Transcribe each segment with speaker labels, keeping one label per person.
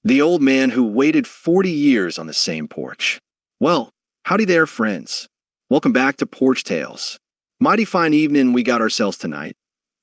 Speaker 1: The old man who waited 40 years on the same porch. Well, howdy there, friends. Welcome back to PorchTales. Mighty fine evening we got ourselves tonight,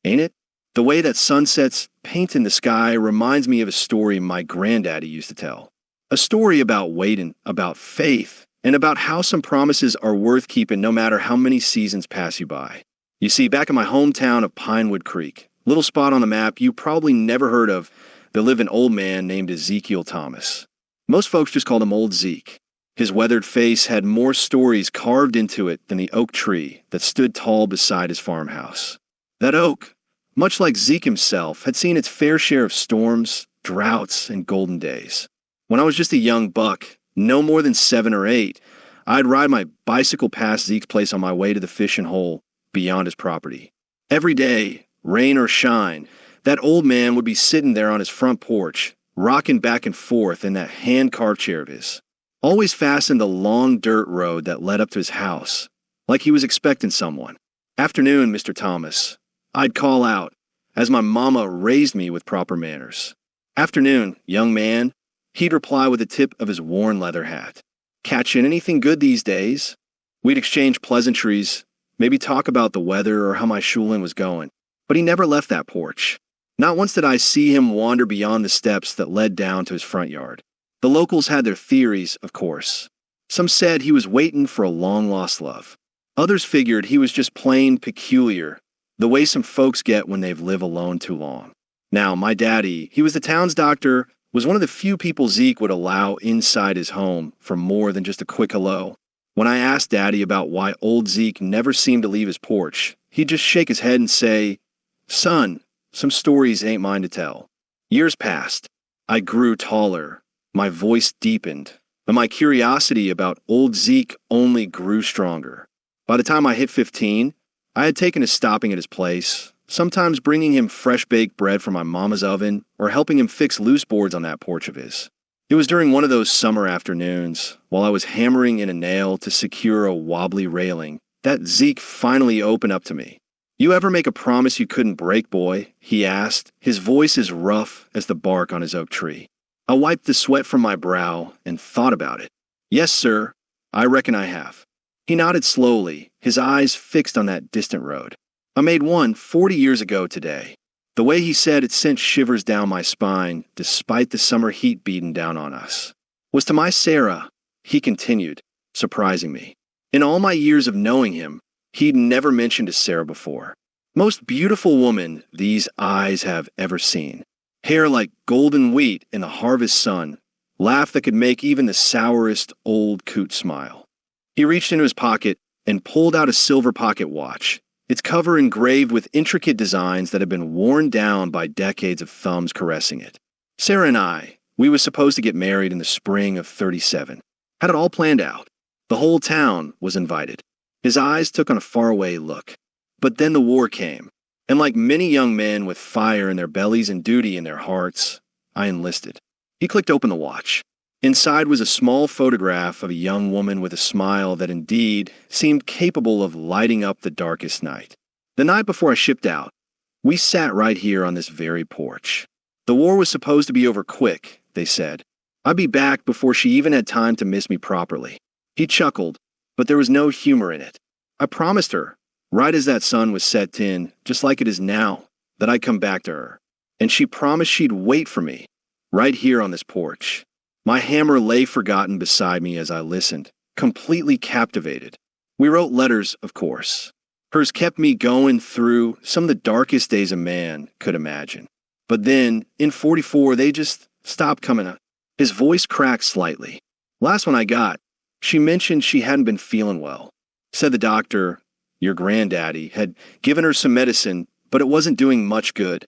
Speaker 1: ain't it? The way that sunsets paint in the sky reminds me of a story my granddaddy used to tell. A story about waiting, about faith, and about how some promises are worth keeping no matter how many seasons pass you by. You see, back in my hometown of Pinewood Creek, little spot on the map you probably never heard of, there lived an old man named Ezekiel Thomas. Most folks just called him Old Zeke. His weathered face had more stories carved into it than the oak tree that stood tall beside his farmhouse. That oak, much like Zeke himself, had seen its fair share of storms, droughts, and golden days. When I was just a young buck, no more than 7 or 8, I'd ride my bicycle past Zeke's place on my way to the fishing hole beyond his property. Every day, rain or shine, that old man would be sitting there on his front porch, rocking back and forth in that hand-carved chair of his, always fastened the long dirt road that led up to his house, like he was expecting someone. "Afternoon, Mr. Thomas," I'd call out, as my mama raised me with proper manners. "Afternoon, young man," he'd reply with the tip of his worn leather hat. "Catching anything good these days?" We'd exchange pleasantries, maybe talk about the weather or how my schooling was going. But he never left that porch. Not once did I see him wander beyond the steps that led down to his front yard. The locals had their theories, of course. Some said he was waiting for a long-lost love. Others figured he was just plain peculiar, the way some folks get when they've lived alone too long. Now, my daddy, he was the town's doctor, was one of the few people Zeke would allow inside his home for more than just a quick hello. When I asked Daddy about why old Zeke never seemed to leave his porch, he'd just shake his head and say, "Son, some stories ain't mine to tell." Years passed. I grew taller. My voice deepened. And my curiosity about old Zeke only grew stronger. By the time I hit 15, I had taken to stopping at his place, sometimes bringing him fresh-baked bread from my mama's oven or helping him fix loose boards on that porch of his. It was during one of those summer afternoons, while I was hammering in a nail to secure a wobbly railing, that Zeke finally opened up to me. "You ever make a promise you couldn't break, boy?" he asked, his voice as rough as the bark on his oak tree. I wiped the sweat from my brow and thought about it. "Yes, sir, I reckon I have." He nodded slowly, his eyes fixed on that distant road. "I made one 40 years ago today." The way he said it sent shivers down my spine, despite the summer heat beating down on us. "Was to my Sarah," he continued, surprising me. In all my years of knowing him, he'd never mentioned a Sarah before. "Most beautiful woman these eyes have ever seen. Hair like golden wheat in the harvest sun. Laugh that could make even the sourest old coot smile." He reached into his pocket and pulled out a silver pocket watch, its cover engraved with intricate designs that had been worn down by decades of thumbs caressing it. "Sarah and I, we was supposed to get married in the spring of 37. Had it all planned out. The whole town was invited." His eyes took on a faraway look. But then the war came, and like many young men with fire in their bellies and duty in their hearts, I enlisted. He clicked open the watch. Inside was a small photograph of a young woman with a smile that indeed seemed capable of lighting up the darkest night. The night before I shipped out, we sat right here on this very porch. The war was supposed to be over quick, they said. I'd be back before she even had time to miss me properly. He chuckled, but there was no humor in it. I promised her, right as that sun was set in, just like it is now, that I'd come back to her. And she promised she'd wait for me, right here on this porch. My hammer lay forgotten beside me as I listened, completely captivated. We wrote letters, of course. Hers kept me going through some of the darkest days a man could imagine. But then, in 44, they just stopped coming up. His voice cracked slightly. Last one I got, she mentioned she hadn't been feeling well. Said the doctor, your granddaddy, had given her some medicine, but it wasn't doing much good.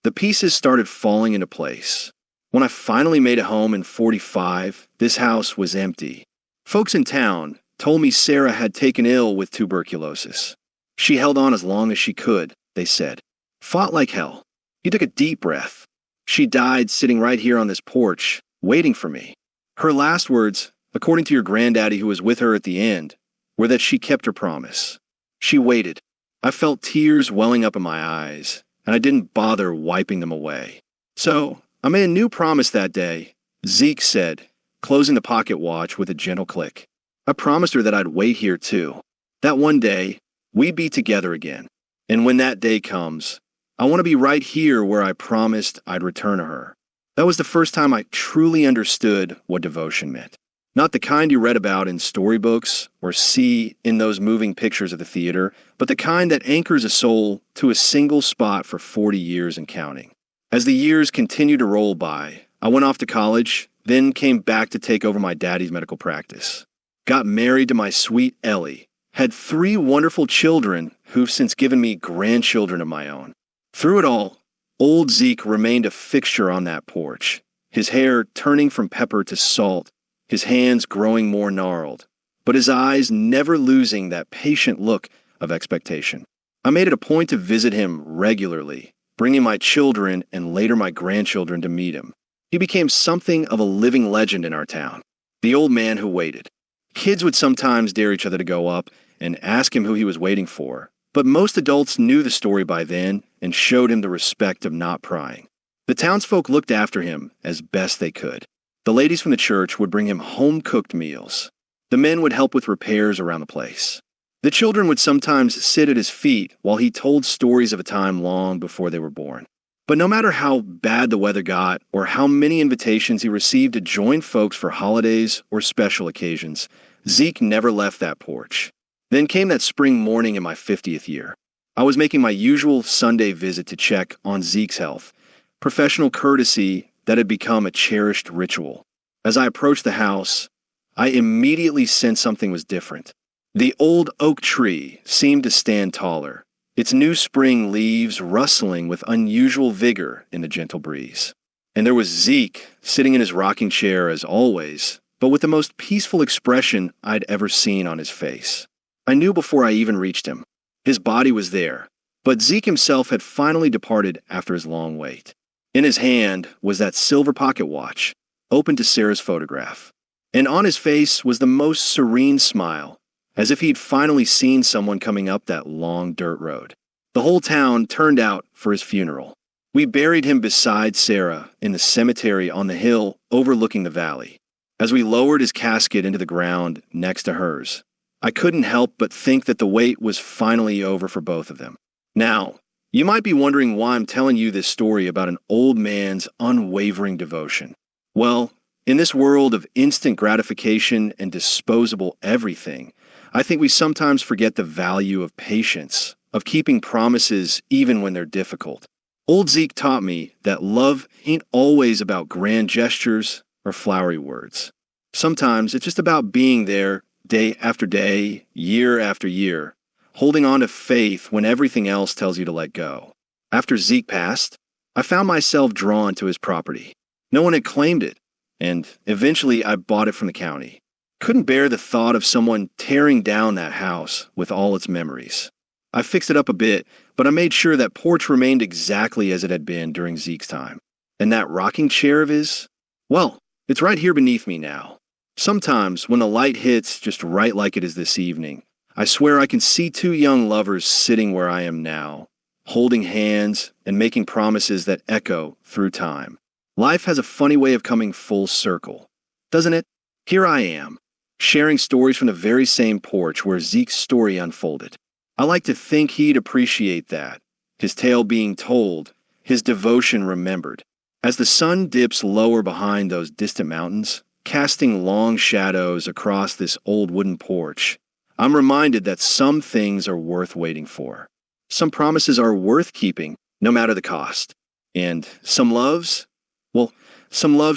Speaker 1: The pieces started falling into place. When I finally made it home in 45, this house was empty. Folks in town told me Sarah had taken ill with tuberculosis. She held on as long as she could, they said. Fought like hell. He took a deep breath. She died sitting right here on this porch, waiting for me. Her last words, according to your granddaddy who was with her at the end, were that she kept her promise. She waited. I felt tears welling up in my eyes, and I didn't bother wiping them away. So, I made a new promise that day, Zeke said, closing the pocket watch with a gentle click. I promised her that I'd wait here too. That one day, we'd be together again. And when that day comes, I want to be right here where I promised I'd return to her. That was the first time I truly understood what devotion meant. Not the kind you read about in storybooks or see in those moving pictures of the theater, but the kind that anchors a soul to a single spot for 40 years and counting. As the years continued to roll by, I went off to college, then came back to take over my daddy's medical practice. Got married to my sweet Ellie, had 3 wonderful children who've since given me grandchildren of my own. Through it all, old Zeke remained a fixture on that porch, his hair turning from pepper to salt, his hands growing more gnarled, but his eyes never losing that patient look of expectation. I made it a point to visit him regularly, bringing my children and later my grandchildren to meet him. He became something of a living legend in our town, the old man who waited. Kids would sometimes dare each other to go up and ask him who he was waiting for, but most adults knew the story by then and showed him the respect of not prying. The townsfolk looked after him as best they could. The ladies from the church would bring him home-cooked meals. The men would help with repairs around the place. The children would sometimes sit at his feet while he told stories of a time long before they were born. But no matter how bad the weather got or how many invitations he received to join folks for holidays or special occasions, Zeke never left that porch. Then came that spring morning in my 50th year. I was making my usual Sunday visit to check on Zeke's health, professional courtesy that had become a cherished ritual. As I approached the house, I immediately sensed something was different. The old oak tree seemed to stand taller, its new spring leaves rustling with unusual vigor in the gentle breeze. And there was Zeke, sitting in his rocking chair as always, but with the most peaceful expression I'd ever seen on his face. I knew before I even reached him. His body was there, but Zeke himself had finally departed after his long wait. In his hand was that silver pocket watch, open to Sarah's photograph. And on his face was the most serene smile, as if he'd finally seen someone coming up that long dirt road. The whole town turned out for his funeral. We buried him beside Sarah in the cemetery on the hill overlooking the valley. As we lowered his casket into the ground next to hers, I couldn't help but think that the wait was finally over for both of them. Now, you might be wondering why I'm telling you this story about an old man's unwavering devotion. Well, in this world of instant gratification and disposable everything, I think we sometimes forget the value of patience, of keeping promises even when they're difficult. Old Zeke taught me that love ain't always about grand gestures or flowery words. Sometimes it's just about being there day after day, year after year, holding on to faith when everything else tells you to let go. After Zeke passed, I found myself drawn to his property. No one had claimed it, and eventually I bought it from the county. Couldn't bear the thought of someone tearing down that house with all its memories. I fixed it up a bit, but I made sure that porch remained exactly as it had been during Zeke's time. And that rocking chair of his? Well, it's right here beneath me now. Sometimes, when the light hits just right like it is this evening, I swear I can see 2 young lovers sitting where I am now, holding hands and making promises that echo through time. Life has a funny way of coming full circle, doesn't it? Here I am, sharing stories from the very same porch where Zeke's story unfolded. I like to think he'd appreciate that, his tale being told, his devotion remembered. As the sun dips lower behind those distant mountains, casting long shadows across this old wooden porch, I'm reminded that some things are worth waiting for. Some promises are worth keeping, no matter the cost. And some loves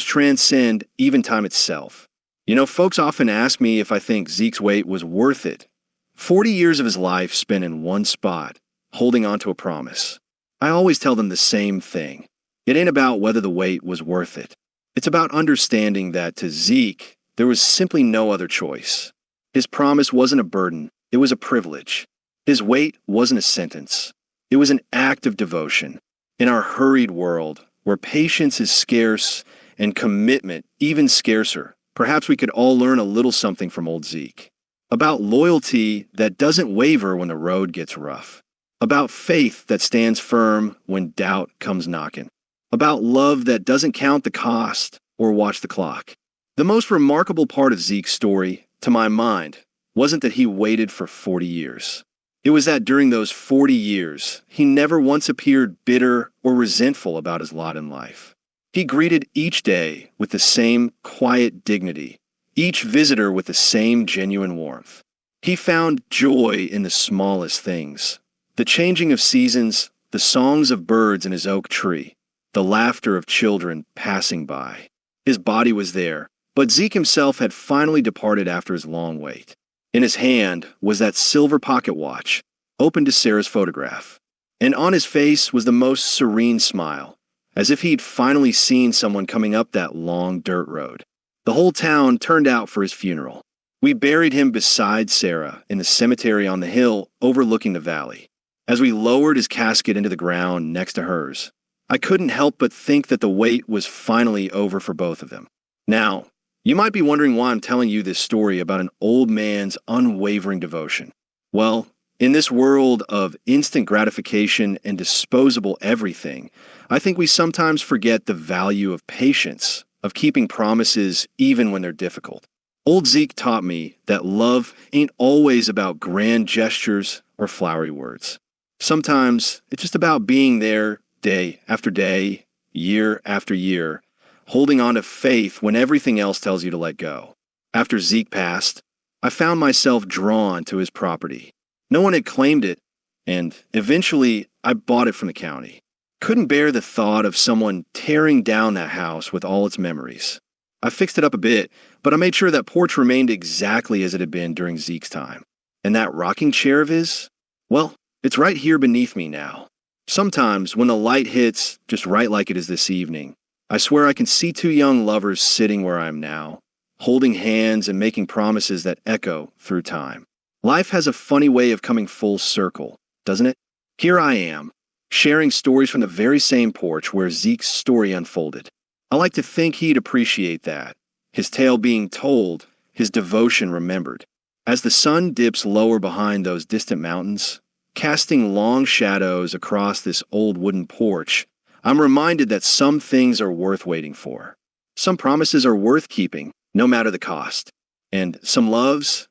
Speaker 1: transcend even time itself. You know, folks often ask me if I think Zeke's wait was worth it. 40 years of his life spent in one spot, holding on to a promise. I always tell them the same thing. It ain't about whether the wait was worth it. It's about understanding that to Zeke, there was simply no other choice. His promise wasn't a burden, it was a privilege. His wait wasn't a sentence, it was an act of devotion. In our hurried world, where patience is scarce and commitment even scarcer, perhaps we could all learn a little something from old Zeke. About loyalty that doesn't waver when the road gets rough. About faith that stands firm when doubt comes knocking. About love that doesn't count the cost or watch the clock. The most remarkable part of Zeke's story, to my mind, wasn't that he waited for 40 years. It was that during those 40 years, he never once appeared bitter or resentful about his lot in life. He greeted each day with the same quiet dignity, each visitor with the same genuine warmth. He found joy in the smallest things, the changing of seasons, the songs of birds in his oak tree, the laughter of children passing by. His body was there, but Zeke himself had finally departed after his long wait. In his hand was that silver pocket watch, open to Sarah's photograph. And on his face was the most serene smile, as if he'd finally seen someone coming up that long dirt road. The whole town turned out for his funeral. We buried him beside Sarah in the cemetery on the hill overlooking the valley. As we lowered his casket into the ground next to hers, I couldn't help but think that the wait was finally over for both of them. Now, you might be wondering why I'm telling you this story about an old man's unwavering devotion. Well, in this world of instant gratification and disposable everything, I think we sometimes forget the value of patience, of keeping promises even when they're difficult. Old Zeke taught me that love ain't always about grand gestures or flowery words. Sometimes it's just about being there day after day, year after year, holding on to faith when everything else tells you to let go. After Zeke passed, I found myself drawn to his property. No one had claimed it, and eventually I bought it from the county. Couldn't bear the thought of someone tearing down that house with all its memories. I fixed it up a bit, but I made sure that porch remained exactly as it had been during Zeke's time. And that rocking chair of his? Well, it's right here beneath me now. Sometimes, when the light hits just right like it is this evening, I swear I can see two young lovers sitting where I am now, holding hands and making promises that echo through time. Life has a funny way of coming full circle, doesn't it? Here I am, sharing stories from the very same porch where Zeke's story unfolded. I like to think he'd appreciate that, his tale being told, his devotion remembered. As the sun dips lower behind those distant mountains, casting long shadows across this old wooden porch, I'm reminded that some things are worth waiting for. Some promises are worth keeping, no matter the cost. And some loves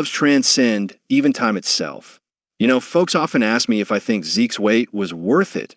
Speaker 1: transcend even time itself. You know, folks often ask me if I think Zeke's wait was worth it.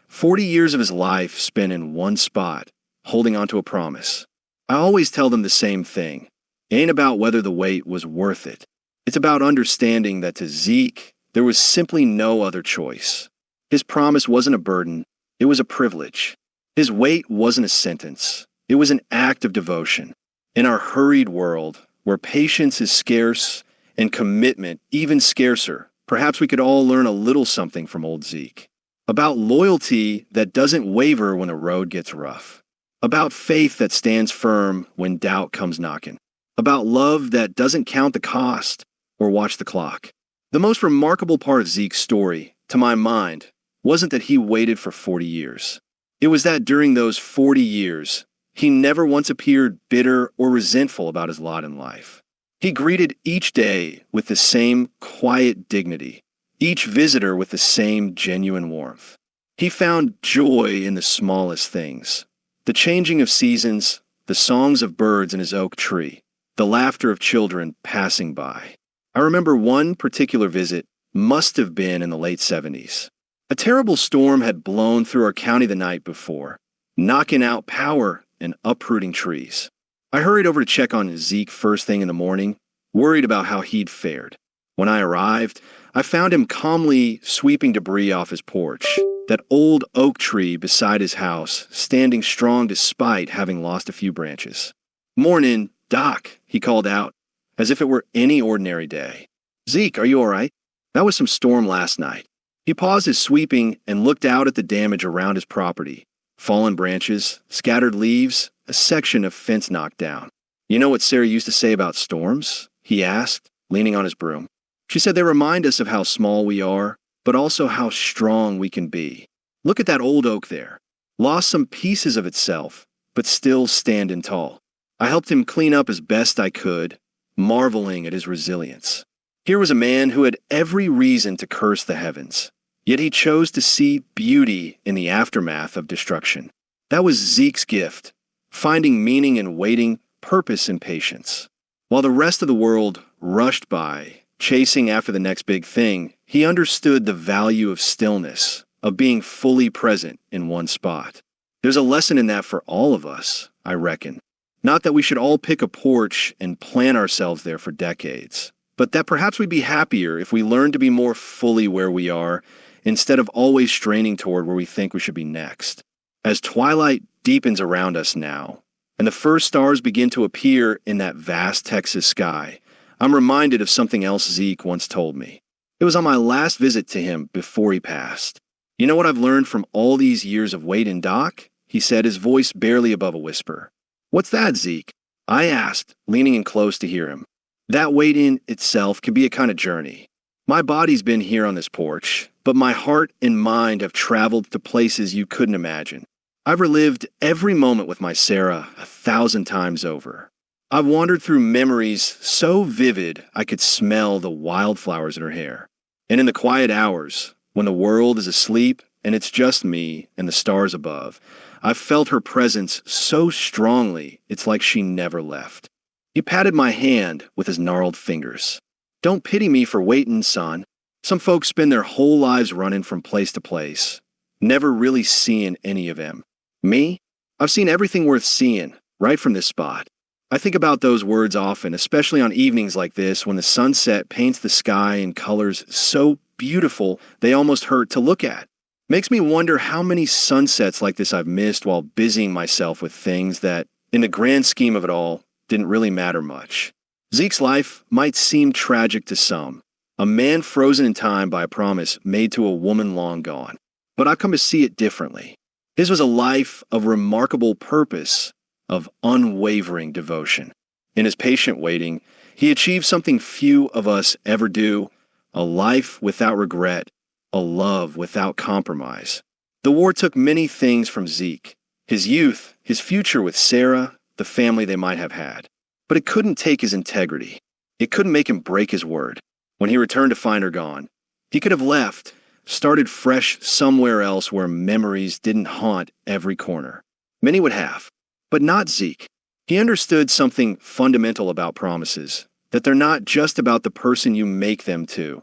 Speaker 1: 40 years of his life spent in one spot, holding on to a promise. I always tell them the same thing. It ain't about whether the wait was worth it. It's about understanding that to Zeke, there was simply no other choice. His promise wasn't a burden, it was a privilege. His wait wasn't a sentence, it was an act of devotion. In our hurried world, where patience is scarce and commitment even scarcer, perhaps we could all learn a little something from old Zeke. About loyalty that doesn't waver when the road gets rough. About faith that stands firm when doubt comes knocking. About love that doesn't count the cost or watch the clock. The most remarkable part of Zeke's story, to my mind, wasn't that he waited for 40 years. It was that during those 40 years, he never once appeared bitter or resentful about his lot in life. He greeted each day with the same quiet dignity, each visitor with the same genuine warmth. He found joy in the smallest things, the changing of seasons, the songs of birds in his oak tree, the laughter of children passing by. I remember one particular visit must have been in the late 70s. A terrible storm had blown through our county the night before, knocking out power and uprooting trees. I hurried over to check on Zeke first thing in the morning, worried about how he'd fared. When I arrived, I found him calmly sweeping debris off his porch, that old oak tree beside his house, standing strong despite having lost a few branches. "Mornin', Doc," he called out, as if it were any ordinary day. "Zeke, are you all right? That was some storm last night." He paused his sweeping and looked out at the damage around his property. Fallen branches, scattered leaves, a section of fence knocked down. "You know what Sarah used to say about storms?" he asked, leaning on his broom. "She said they remind us of how small we are, but also how strong we can be. Look at that old oak there. Lost some pieces of itself, but still standing tall." I helped him clean up as best I could, marveling at his resilience. Here was a man who had every reason to curse the heavens, yet he chose to see beauty in the aftermath of destruction. That was Zeke's gift, finding meaning in waiting, purpose in patience. While the rest of the world rushed by, chasing after the next big thing, he understood the value of stillness, of being fully present in one spot. There's a lesson in that for all of us, I reckon. Not that we should all pick a porch and plan ourselves there for decades, but that perhaps we'd be happier if we learned to be more fully where we are instead of always straining toward where we think we should be next. As twilight deepens around us now, and the first stars begin to appear in that vast Texas sky, I'm reminded of something else Zeke once told me. It was on my last visit to him before he passed. You know what I've learned from all these years of waiting, Doc? He said, his voice barely above a whisper. What's that, Zeke? I asked, leaning in close to hear him. That wait-in itself can be a kind of journey. My body's been here on this porch, but my heart and mind have traveled to places you couldn't imagine. I've relived every moment with my Sarah 1,000 times over. I've wandered through memories so vivid I could smell the wildflowers in her hair. And in the quiet hours, when the world is asleep and it's just me and the stars above, I've felt her presence so strongly it's like she never left. He patted my hand with his gnarled fingers. Don't pity me for waiting, son. Some folks spend their whole lives running from place to place, never really seeing any of them. Me? I've seen everything worth seeing, right from this spot. I think about those words often, especially on evenings like this when the sunset paints the sky in colors so beautiful they almost hurt to look at. Makes me wonder how many sunsets like this I've missed while busying myself with things that, in the grand scheme of it all, didn't really matter much. Zeke's life might seem tragic to some, a man frozen in time by a promise made to a woman long gone. But I've come to see it differently. His was a life of remarkable purpose, of unwavering devotion. In his patient waiting, he achieved something few of us ever do, a life without regret, a love without compromise. The war took many things from Zeke, his youth, his future with Sarah, the family they might have had. But it couldn't take his integrity. It couldn't make him break his word. When he returned to find her gone, he could have left, started fresh somewhere else where memories didn't haunt every corner. Many would have, but not Zeke. He understood something fundamental about promises, that they're not just about the person you make them to.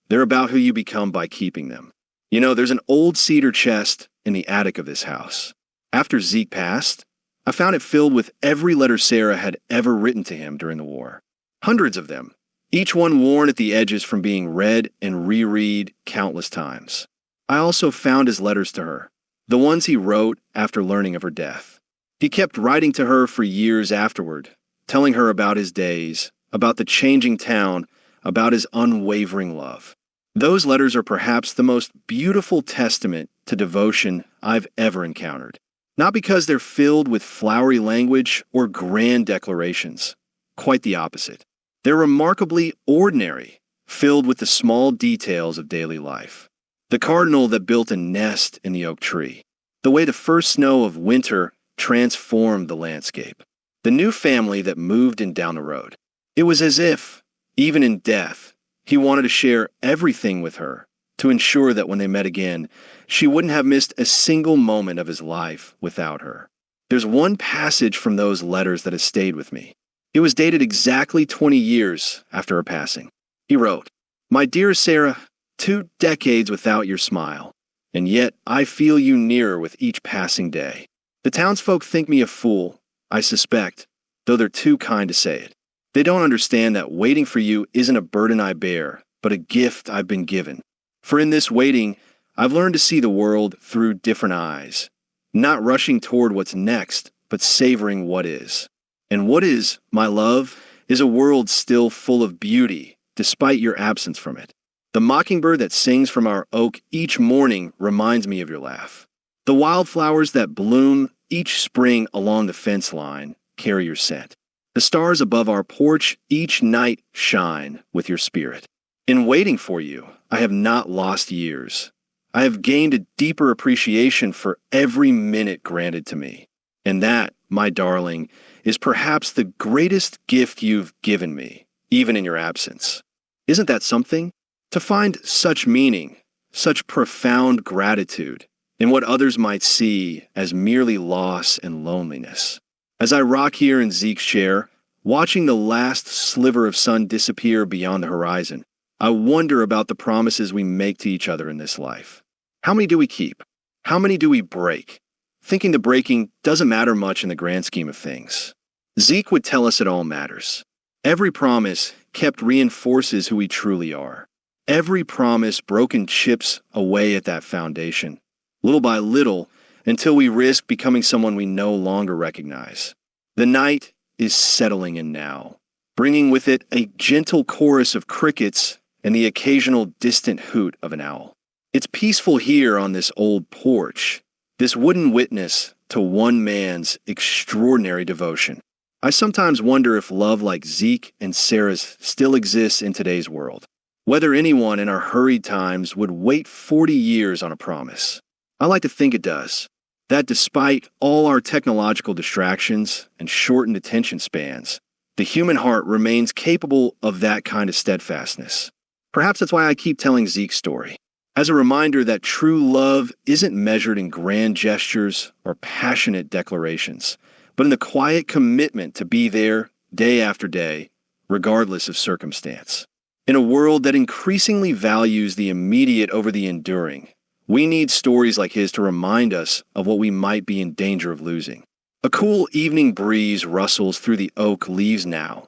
Speaker 1: They're about who you become by keeping them. You know, there's an old cedar chest in the attic of this house. After Zeke passed, I found it filled with every letter Sarah had ever written to him during the war. Hundreds of them, each one worn at the edges from being read and reread countless times. I also found his letters to her, the ones he wrote after learning of her death. He kept writing to her for years afterward, telling her about his days, about the changing town, about his unwavering love. Those letters are perhaps the most beautiful testament to devotion I've ever encountered. Not because they're filled with flowery language or grand declarations. Quite the opposite. They're remarkably ordinary, filled with the small details of daily life. The cardinal that built a nest in the oak tree. The way the first snow of winter transformed the landscape. The new family that moved in down the road. It was as if, even in death, he wanted to share everything with her to ensure that when they met again, she wouldn't have missed a single moment of his life without her. There's one passage from those letters that has stayed with me. It was dated exactly 20 years after her passing. He wrote, "My dear Sarah, 2 decades without your smile, and yet I feel you nearer with each passing day. The townsfolk think me a fool, I suspect, though they're too kind to say it. They don't understand that waiting for you isn't a burden I bear, but a gift I've been given. For in this waiting, I've learned to see the world through different eyes, not rushing toward what's next, but savoring what is. And what is, my love, is a world still full of beauty, despite your absence from it. The mockingbird that sings from our oak each morning reminds me of your laugh. The wildflowers that bloom each spring along the fence line carry your scent. The stars above our porch each night shine with your spirit. In waiting for you, I have not lost years. I have gained a deeper appreciation for every minute granted to me. And that, my darling, is perhaps the greatest gift you've given me, even in your absence. Isn't that something? To find such meaning, such profound gratitude in what others might see as merely loss and loneliness. As I rock here in Zeke's chair, watching the last sliver of sun disappear beyond the horizon, I wonder about the promises we make to each other in this life. How many do we keep? How many do we break? Thinking the breaking doesn't matter much in the grand scheme of things. Zeke would tell us it all matters. Every promise kept reinforces who we truly are. Every promise broken chips away at that foundation, little by little, until we risk becoming someone we no longer recognize. The night is settling in now, bringing with it a gentle chorus of crickets and the occasional distant hoot of an owl. It's peaceful here on this old porch, this wooden witness to one man's extraordinary devotion. I sometimes wonder if love like Zeke and Sarah's still exists in today's world. Whether anyone in our hurried times would wait 40 years on a promise. I like to think it does. That despite all our technological distractions and shortened attention spans, the human heart remains capable of that kind of steadfastness. Perhaps that's why I keep telling Zeke's story, as a reminder that true love isn't measured in grand gestures or passionate declarations, but in the quiet commitment to be there day after day, regardless of circumstance. In a world that increasingly values the immediate over the enduring, we need stories like his to remind us of what we might be in danger of losing. A cool evening breeze rustles through the oak leaves now,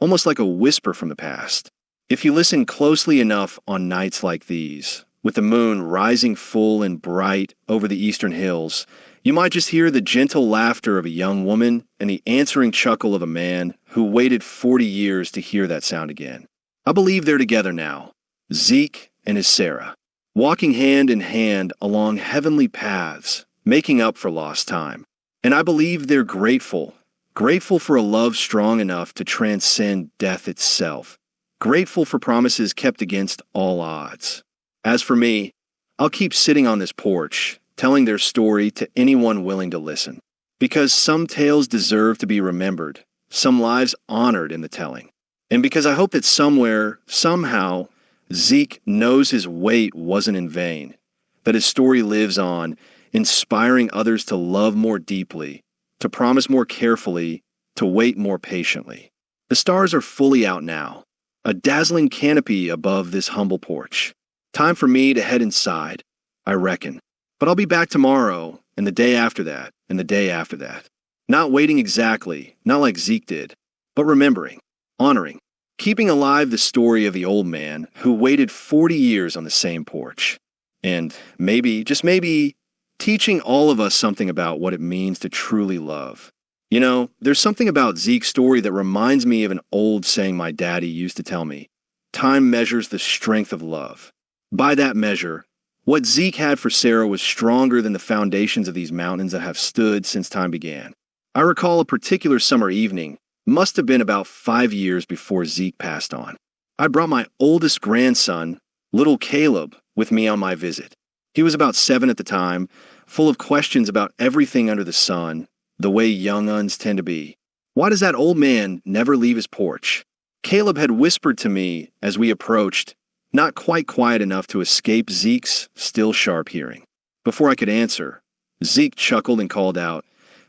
Speaker 1: almost like a whisper from the past. If you listen closely enough on nights like these, with the moon rising full and bright over the eastern hills, you might just hear the gentle laughter of a young woman and the answering chuckle of a man who waited 40 years to hear that sound again. I believe they're together now, Zeke and his Sarah, walking hand in hand along heavenly paths, making up for lost time. And I believe they're grateful for a love strong enough to transcend death itself, grateful for promises kept against all odds. As for me, I'll keep sitting on this porch, telling their story to anyone willing to listen, because some tales deserve to be remembered, some lives honored in the telling, and because I hope that somewhere, somehow, Zeke knows his wait wasn't in vain, that his story lives on, inspiring others to love more deeply, to promise more carefully, to wait more patiently. The stars are fully out now, a dazzling canopy above this humble porch. Time for me to head inside, I reckon. But I'll be back tomorrow, and the day after that, and the day after that. Not waiting exactly, not like Zeke did, but remembering, honoring, keeping alive the story of the old man who waited 40 years on the same porch. And maybe, just maybe, teaching all of us something about what it means to truly love. You know, there's something about Zeke's story that reminds me of an old saying my daddy used to tell me. Time measures the strength of love. By that measure, what Zeke had for Sarah was stronger than the foundations of these mountains that have stood since time began. I recall a particular summer evening, must have been about 5 years before Zeke passed on. I brought my oldest grandson, little Caleb, with me on my visit. He was about 7 at the time, full of questions about everything under the sun, the way young uns tend to be. Why does that old man never leave his porch? Caleb had whispered to me as we approached, not quite quiet enough to escape Zeke's still sharp hearing. Before I could answer, Zeke chuckled and called out,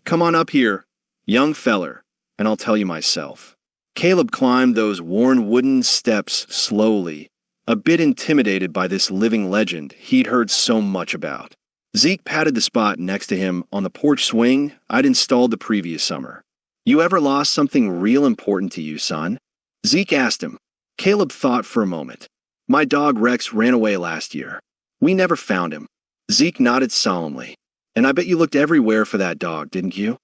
Speaker 1: "Come on up here, young feller, and I'll tell you myself." Caleb climbed those worn wooden steps slowly, a bit intimidated by this living legend he'd heard so much about. Zeke patted the spot next to him on the porch swing I'd installed the previous summer. "You ever lost something real important to you, son?" Zeke asked him. Caleb thought for a moment. "My dog Rex ran away last year. We never found him." Zeke nodded solemnly. "And I bet you looked everywhere for that dog, didn't you?"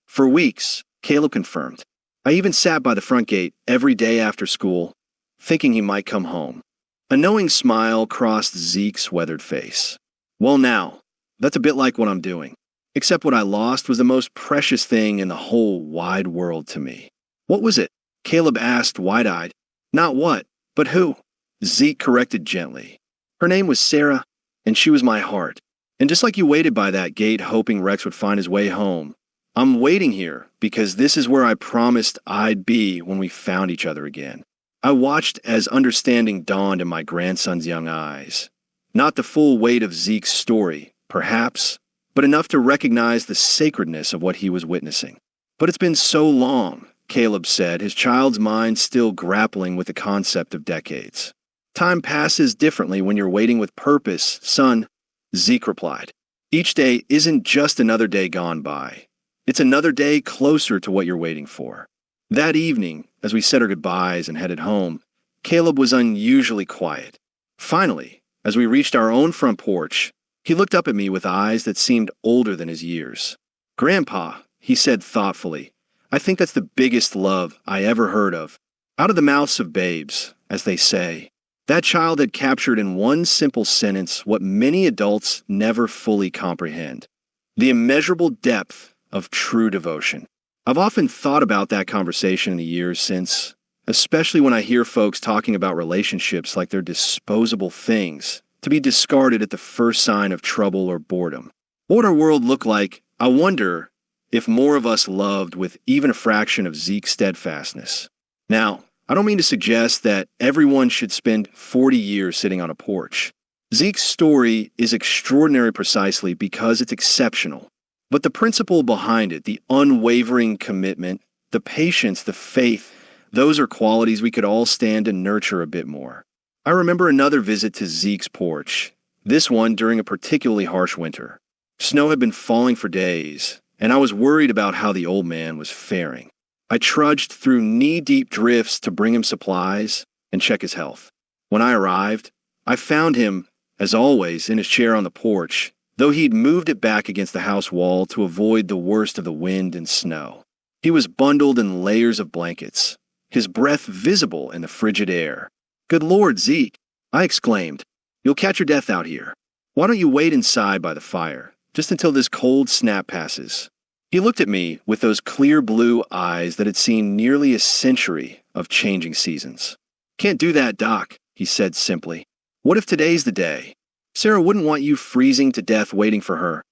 Speaker 1: "For weeks," Caleb confirmed. "I even sat by the front gate every day after school, thinking he might come home." A knowing smile crossed Zeke's weathered face. "Well now, that's a bit like what I'm doing. Except what I lost was the most precious thing in the whole wide world to me." "What was it?" Caleb asked wide-eyed. "Not what, but who?" Zeke corrected gently. "Her name was Sarah, and she was my heart. And just like you waited by that gate hoping Rex would find his way home, I'm waiting here because this is where I promised I'd be when we found each other again." I watched as understanding dawned in my grandson's young eyes. Not the full weight of Zeke's story, perhaps, but enough to recognize the sacredness of what he was witnessing. But it's been so long, Caleb said, his child's mind still grappling with the concept of decades. Time passes differently when you're waiting with purpose, son, Zeke replied. Each day isn't just another day gone by. It's another day closer to what you're waiting for. That evening, as we said our goodbyes and headed home, Caleb was unusually quiet. Finally, as we reached our own front porch, he looked up at me with eyes that seemed older than his years. Grandpa, he said thoughtfully, I think that's the biggest love I ever heard of. Out of the mouths of babes, as they say. That child had captured in one simple sentence what many adults never fully comprehend. The immeasurable depth of true devotion. I've often thought about that conversation in the years since, especially when I hear folks talking about relationships like they're disposable things, to be discarded at the first sign of trouble or boredom. What would our world look like, I wonder, if more of us loved with even a fraction of Zeke's steadfastness? Now, I don't mean to suggest that everyone should spend 40 years sitting on a porch. Zeke's story is extraordinary precisely because it's exceptional. But the principle behind it, the unwavering commitment, the patience, the faith, those are qualities we could all stand and nurture a bit more. I remember another visit to Zeke's porch, this one during a particularly harsh winter. Snow had been falling for days, and I was worried about how the old man was faring. I trudged through knee-deep drifts to bring him supplies and check his health. When I arrived, I found him, as always, in his chair on the porch, though he'd moved it back against the house wall to avoid the worst of the wind and snow. He was bundled in layers of blankets, his breath visible in the frigid air. "Good Lord, Zeke," I exclaimed. "You'll catch your death out here. Why don't you wait inside by the fire, just until this cold snap passes?" He looked at me with those clear blue eyes that had seen nearly a century of changing seasons. "Can't do that, Doc," he said simply. "What if today's the day? Sarah wouldn't want you freezing to death waiting for her,"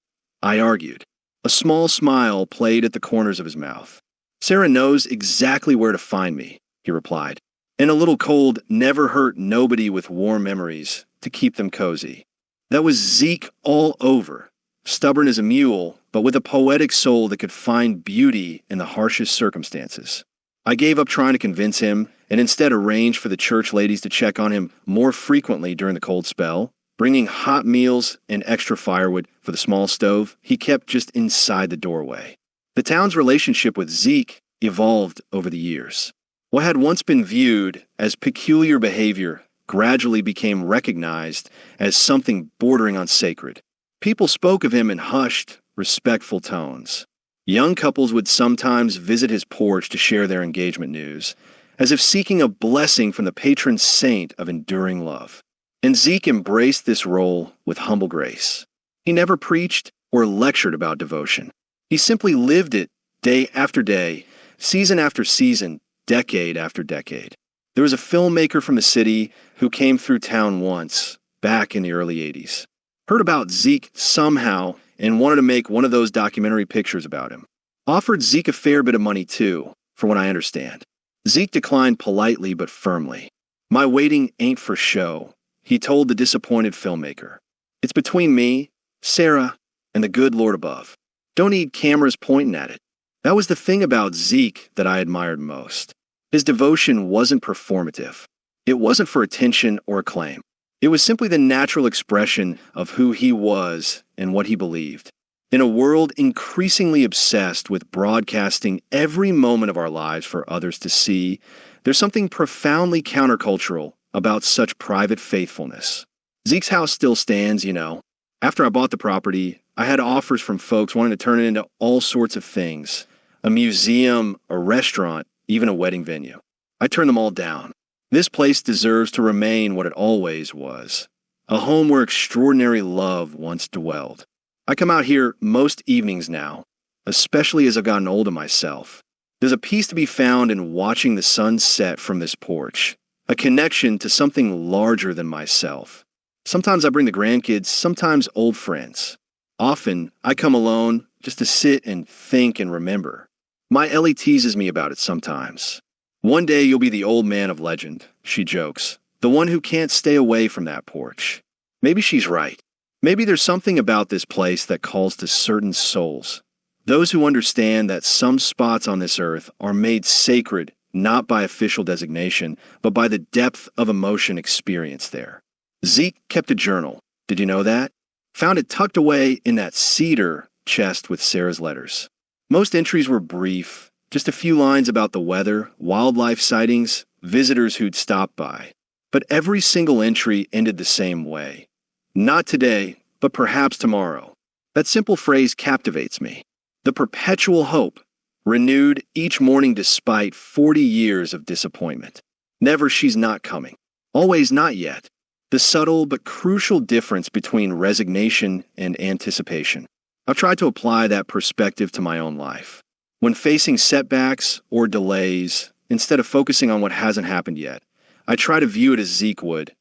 Speaker 1: I argued. A small smile played at the corners of his mouth. "Sarah knows exactly where to find me," he replied. "And a little cold never hurt nobody with warm memories to keep them cozy." That was Zeke all over. Stubborn as a mule, but with a poetic soul that could find beauty in the harshest circumstances. I gave up trying to convince him and instead arranged for the church ladies to check on him more frequently during the cold spell, bringing hot meals and extra firewood for the small stove he kept just inside the doorway. The town's relationship with Zeke evolved over the years. What had once been viewed as peculiar behavior gradually became recognized as something bordering on sacred. People spoke of him in hushed, respectful tones. Young couples would sometimes visit his porch to share their engagement news, as if seeking a blessing from the patron saint of enduring love. And Zeke embraced this role with humble grace. He never preached or lectured about devotion. He simply lived it day after day, season after season, decade after decade. There was a filmmaker from the city who came through town once, back in the early 80s. Heard about Zeke somehow and wanted to make one of those documentary pictures about him. Offered Zeke a fair bit of money too, from what I understand. Zeke declined politely but firmly. "My waiting ain't for show," he told the disappointed filmmaker. "It's between me, Sarah, and the good Lord above. Don't need cameras pointing at it." That was the thing about Zeke that I admired most. His devotion wasn't performative. It wasn't for attention or acclaim. It was simply the natural expression of who he was and what he believed. In a world increasingly obsessed with broadcasting every moment of our lives for others to see, there's something profoundly countercultural about such private faithfulness. Zeke's house still stands, you know. After I bought the property, I had offers from folks wanting to turn it into all sorts of things. A museum, a restaurant, even a wedding venue. I turned them all down. This place deserves to remain what it always was, a home where extraordinary love once dwelled. I come out here most evenings now, especially as I've gotten older myself. There's a peace to be found in watching the sun set from this porch, a connection to something larger than myself. Sometimes I bring the grandkids, sometimes old friends. Often, I come alone just to sit and think and remember. My Ellie teases me about it sometimes. "One day you'll be the old man of legend," she jokes, "the one who can't stay away from that porch." Maybe she's right. Maybe there's something about this place that calls to certain souls. Those who understand that some spots on this earth are made sacred not by official designation, but by the depth of emotion experienced there. Zeke kept a journal. Did you know that? Found it tucked away in that cedar chest with Sarah's letters. Most entries were brief, just a few lines about the weather, wildlife sightings, visitors who'd stopped by. But every single entry ended the same way. Not today, but perhaps tomorrow. That simple phrase captivates me. The perpetual hope, renewed each morning despite 40 years of disappointment. Never she's not coming. Always not yet. The subtle but crucial difference between resignation and anticipation. I've tried to apply that perspective to my own life. When facing setbacks or delays, instead of focusing on what hasn't happened yet, I try to view it as Zeke would,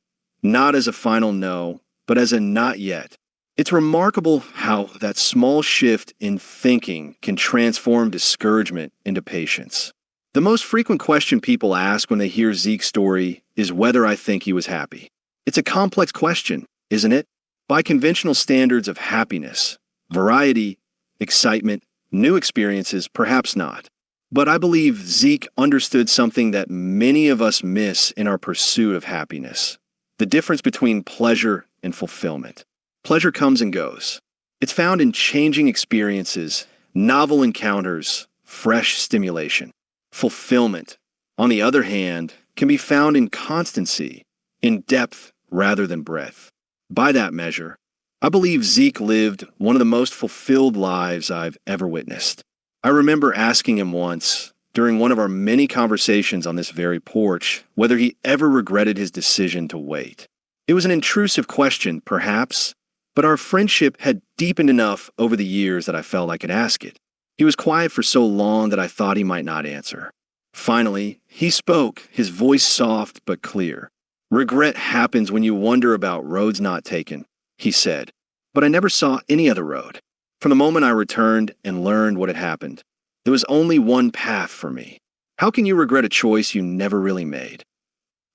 Speaker 1: not as a final no, but as a not yet. It's remarkable how that small shift in thinking can transform discouragement into patience. The most frequent question people ask when they hear Zeke's story is whether I think he was happy. It's a complex question, isn't it? By conventional standards of happiness, variety, excitement, new experiences, perhaps not. But I believe Zeke understood something that many of us miss in our pursuit of happiness: the difference between pleasure and fulfillment. Pleasure comes and goes. It's found in changing experiences, novel encounters, fresh stimulation. Fulfillment, on the other hand, can be found in constancy, in depth rather than breadth. By that measure, I believe Zeke lived one of the most fulfilled lives I've ever witnessed. I remember asking him once, during one of our many conversations on this very porch, whether he ever regretted his decision to wait. It was an intrusive question, perhaps, but our friendship had deepened enough over the years that I felt I could ask it. He was quiet for so long that I thought he might not answer. Finally, he spoke, his voice soft but clear. "Regret happens when you wonder about roads not taken," he said. But I never saw any other road. From the moment I returned and learned what had happened, there was only one path for me. How can you regret a choice you never really made?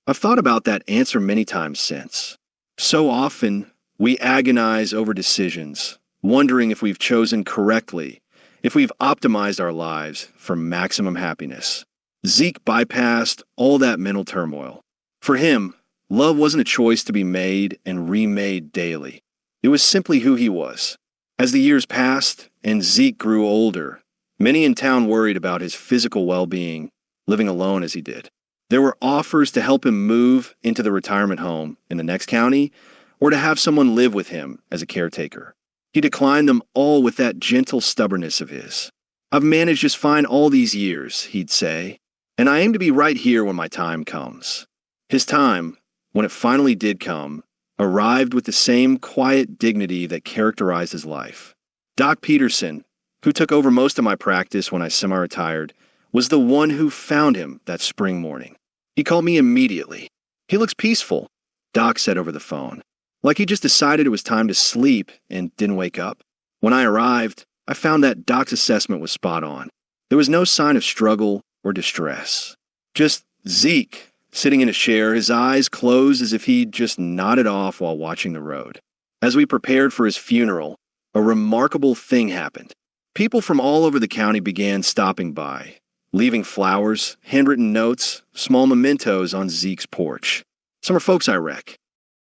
Speaker 1: I've thought about that answer many times since. So often, we agonize over decisions, wondering if we've chosen correctly, if we've optimized our lives for maximum happiness. Zeke bypassed all that mental turmoil. For him, love wasn't a choice to be made and remade daily. It was simply who he was. As the years passed and Zeke grew older, many in town worried about his physical well-being, living alone as he did. There were offers to help him move into the retirement home in the next county, or to have someone live with him as a caretaker. He declined them all with that gentle stubbornness of his. "I've managed just fine all these years," he'd say, "and I aim to be right here when my time comes." His time, when it finally did come, arrived with the same quiet dignity that characterized his life. Doc Peterson, who took over most of my practice when I semi-retired, was the one who found him that spring morning. He called me immediately. "He looks peaceful," Doc said over the phone. Like he just decided it was time to sleep and didn't wake up. When I arrived, I found that Doc's assessment was spot on. There was no sign of struggle or distress. Just Zeke, sitting in a chair, his eyes closed as if he'd just nodded off while watching the road. As we prepared for his funeral, a remarkable thing happened. People from all over the county began stopping by, leaving flowers, handwritten notes, small mementos on Zeke's porch. Some are folks I rec.